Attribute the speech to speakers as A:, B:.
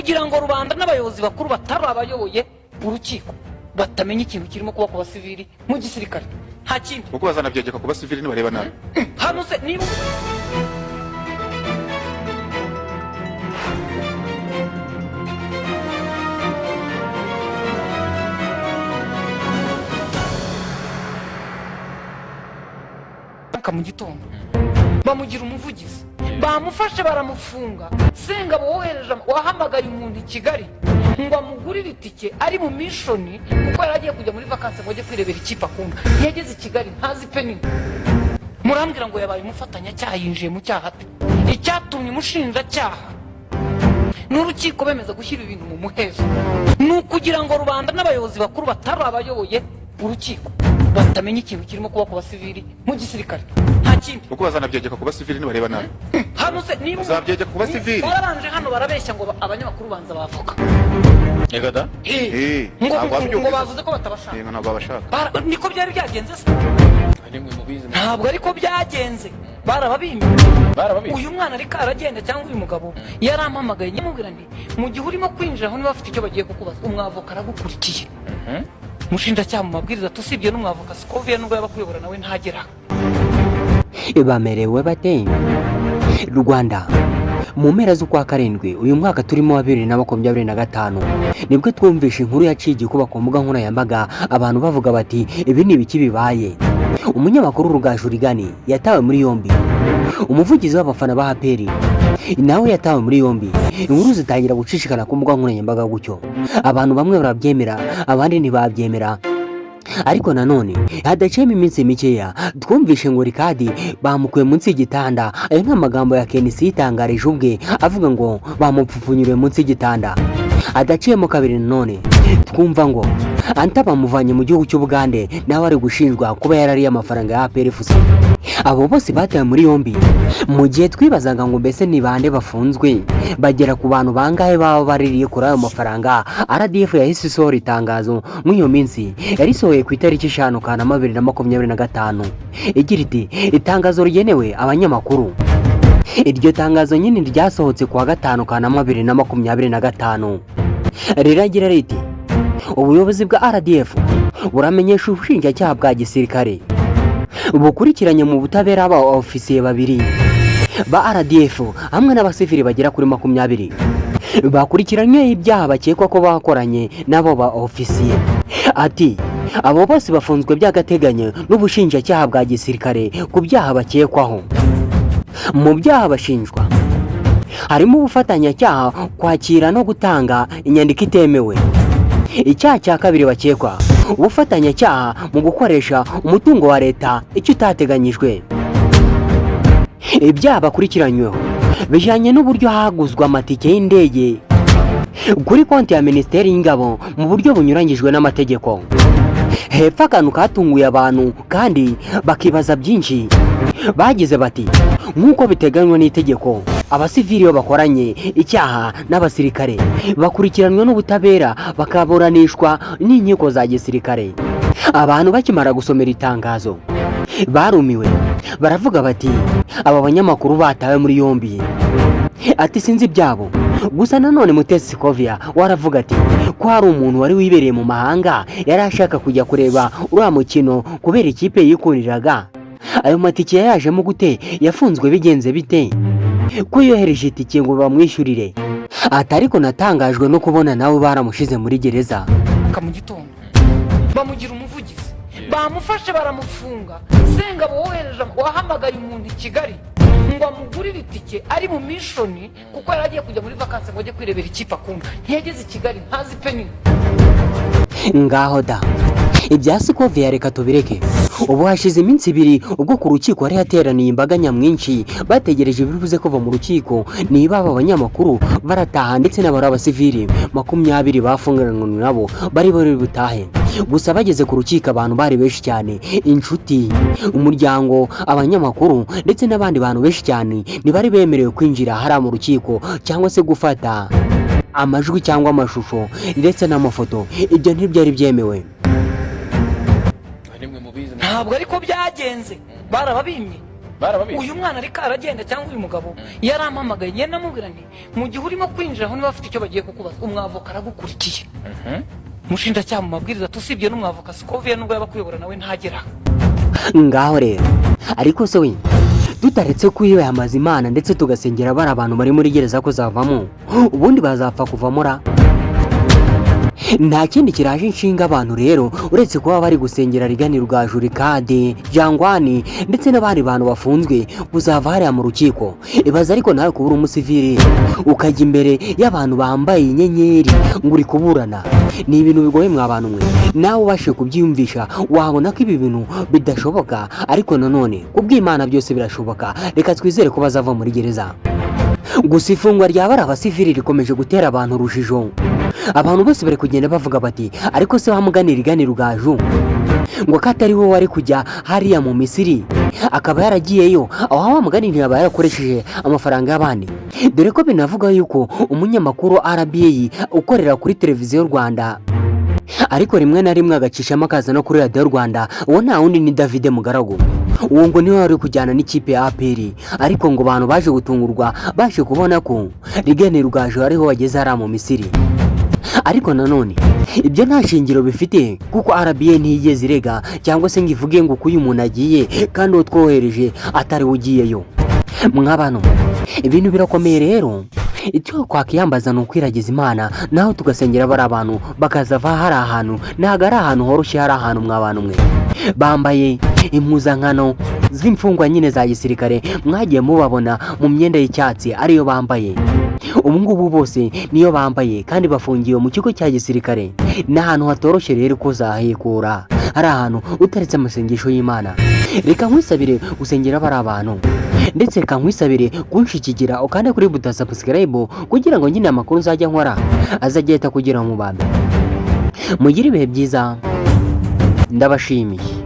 A: ukugira ngo rubanda n'abayobozi bakuru batari abayoboye urukiko batamenya ikintu kirimo kuba ku basivili mu gisirikare nta kindi
B: kuko bazanabyegeka ku basivili nibareba nabi
A: hano se niba mu gitondo bamugira umuvugizi bamufashe baramufunga Sengabo wohereje wahamagaye umuntu i Kigali ngo amugurire itike ari mu mishoni kuko yari agiye kujya muri vacances ngo ajye kwirebera ikipe akunda yageze i Kigali ntazi penini murambwira ngo yabaye umufatanya cyaha yinjiye mu cyaha icyatumye umushinja cyaha n'urukiko bemeza gushyira ibintu mu muhezo n'ukugira ngo rubanda n'abayobozi bakuru batari abayoboye urukiko batamenya ikintu kirimo kuba ku basivili mu gisirikare nta kindi
B: kuko bazanabyegeka ku basivili nibareba nabi
A: hano se niba
B: bazabyegeka ku basivili
A: barabanje hano barabeshya ngo abanyamakuru banza bavuga
B: yego da
A: ngo bavuze ko batabashaka
B: ntabwo babashaka
A: niko byari byagenze se ntabwo ariko byagenze barababimye uyu mwana ariko aragenda cyangwa uyu mugabo yarampamagaye nyamubwira nti mu gihe urimo kwinjira aho niba bafite icyo bagiye kukubaza umwavoka aragukurikiye mushinjacyaha mu mabwiriza tusibye n'umwavoka Scovia nubwo yaba kuyobora nawe ntagera
C: bamerewe bate Rwanda mu mpera z'ukwa karindwi uyu mwaka turimo wa 2025 nibwo twumvishe inkuru yaciye igikuba ku mbuga nkoranyambaga abantu bavuga bati ibi ni ibiki bibaye umunyamakuru Rugajurigani yatawe muri yombi umuvugizi w'abafana ba APR nawe yatawe muri yombi inkuru zitangira gucishikana ku mbuga nkoranyambaga gutyo abantu bamwe barabyemera abandi ntibabyemera ariko nanone hadaciyemo iminsi mikeya twumvishe ngo Rikadi bamukuye munsi y'igitanda ayo nk'amagambo ya Kenisi yitangarije ubwe avuga ngo bamupfupfunyuriye munsi y'igitanda adaciyemo kabiri none twumva ngo Anta bamuvanye mu gihugu cy'Ubugande nawe ari gushinjwa kuba yarariye amafaranga ya APRFC abo bose bataye muri yombi mu gihe twibazaga ngo mbese ni bande bafunzwe bagera ku bantu bangahe baba baririye kuri ayo mafaranga RDF yahise isohora itangazo muri iyo minsi yarisohoye ku itariki 5 Kanama 2025 igira iti itangazo rigenewe abanyamakuru iryo tangazo nyine ryasohotse ku wa 5 Kanama 2025 riragira riti ubuyobozi bwa RDF buramenyesha ubushinjacyaha bwa gisirikare bukurikiranye mu butabera aba ofisiye babiri ba RDF hamwe n'abasivili bagera kuri 20 bakurikiranye ibyaha bakekwa ko bakoranye nabo ba ofisiye ati abo bose bafunzwe by'agateganyo n'ubushinjacyaha bwa gisirikare ku byaha bakekwaho mu byaha bashinjwa harimo ubufatanyacyaha kwakira no gutanga inyandiko itemewe icyaha cya kabiri bakekwa ubufatanyacyaha mu gukoresha umutungo wa leta icyo utateganyijwe ibyaha bakurikiranyweho bijyanye n'uburyo haguzwa amatike y'indege kuri konti ya Minisiteri y'Ingabo mu buryo bunyuranyijwe n'amategeko hepfo akantu katunguye abantu kandi bakibaza byinshi bagize bati nk'uko biteganywa n'itegeko abasivili bo bakoranye icyaha n'abasirikare bakurikiranwe n'ubutabera bakaburanishwa n'inkiko za gisirikare abantu bakimara gusomera itangazo barumiwe baravuga bati aba banyamakuru batawe muri yombi ati sinzi byabo gusa nanone Mutesi Scovia waravuga ati ko hari umuntu wari wibereye mu mahanga yari ashaka kujya kureba uriya mukino kubera ikipe yikuriraga ayo matike yajemo gute yafunzwe bigenze bite ko yohereje itike ngo bamwishyurire atariko natangajwe no kubona nawe baramushize muri gereza
A: mu gitondo bamugira umuvugizi bamufashe baramufunga Sengabo wohereje wahamagaye umuntu i Kigali ngo amugurire itike ari mu mishoni kuko yari agiye kujya muri vacances ngo ajye kwirebera ikipe akunda ntiyageze i Kigali ntazi penini
C: ngaho da ibya Scovia reka tubireke ubu hashize iminsi 2 ubwo ku rukiko hari hateraniye imbaga nyamwinshi bategereje bivuze ko mu rukiko niba aba banyamakuru barataha ndetse n'abari abasivili 20 bafunganywe nabo bari butahe gusa bageze ku rukiko abantu bari benshi cyane inshuti umuryango abanyamakuru ndetse n'abandi bantu benshi cyane ntibari bemerewe kwinjira hari mu rukiko cyangwa se gufata amajwi cyangwa amashusho ndetse n'amafoto ibyo ntibyari byemewe
A: ntabwo ariko byagenze barababimye
B: barababizi
A: uyu mwana ariko aragenda cyangwa uyu mugabo yarampamagaye ngenda namubwira nti mu gihe urimo kwinjira aho niba bafite icyo bagiye kukubaza umwavoka aragukurikiye umushinjacyaha mu mabwiriza tusibye n'umwavoka Sikoviya nubwo yaba kuyobora nawe ntagera
C: ngaho rero ariko se we tutaretse kwiyambaza Imana ndetse tugasengera bari abantu bari muri gereza ko zavamo ubundi bazapfa kuvamo ra nta kindi kiraje inshinga abantu rero uretse kuba bari gusengera Rigani Rugaju Kade Jangwani ndetse n'abandi bantu bafunzwe kuzava hariya mu rukiko. Ibaza ariko nawe kubura umusivili ukajya imbere y'abantu bambaye inyenyeri ngo uri kuburana, ni ibintu bigoye mwa bantu mwe. Nawe ubashe kubyiyumvisha wabona ko ibi bintu bidashoboka, ariko nanone kubw'Imana byose birashoboka. Reka twizere ko bazava muri gereza. Gusa ifungwa ry'abari abasivili rikomeje gutera abantu urujijo. Abantu bose bari kugenda bavuga bati ariko se wamuganira Rigani Rugaju ngo katari wowe wari kujya hariya mu Misiri akaba yaragiyeyo, aho wamuganira yaba yarakoresheje amafaranga y'abandi. Dore ko binavuga yuko umunyamakuru RBA ukorera kuri televiziyo Rwanda ariko rimwe na rimwe agacishamo akaza no kuri radio Rwanda, uwo nta wundi ni David Mugaragu. Uwo ngo niwe wari kujyana n'ikipe ya APR, ariko ngo abantu baje gutungurwa baje kubona ko Rigani Rugaju ariho wageze hariya mu Misiri. Ariko nanone ibyo nta shingiro bifite, kuko RBA ntiyigeze irega cyangwa se ngo ivuge ngo uyu muntu agiye kandi utwohereje atari ugiyeyo. Mwabano ibintu birakomeye rero. Icyo kwakiyambaza no kwiragiza Imana, naho tugasengera bari abantu bakazava hari ahantu, ntago ari ahantu horoshye, hari ahantu mw'abantu mwe bambaye impuzankano z'imfungwa nyine za gisirikare, mwagiye mubabona mu myenda y'icyatsi ariyo bambaye. Ubu ngubu bose niyo bambaye kandi bafungiwe mu kigo cya gisirikare. N'ahantu hatoroshye rero ko zahekura, hari ahantu utaretse amasengesho y'Imana. Reka nkwisabire gusengera bari abantu, ndetse reka nkwisabire kunshikigira ukande kuri buta subscribe kugira ngo nyine amakuru nzajya nkora azajya kugira mu bambe. Mugire ibihe byiza, ndabashimiye.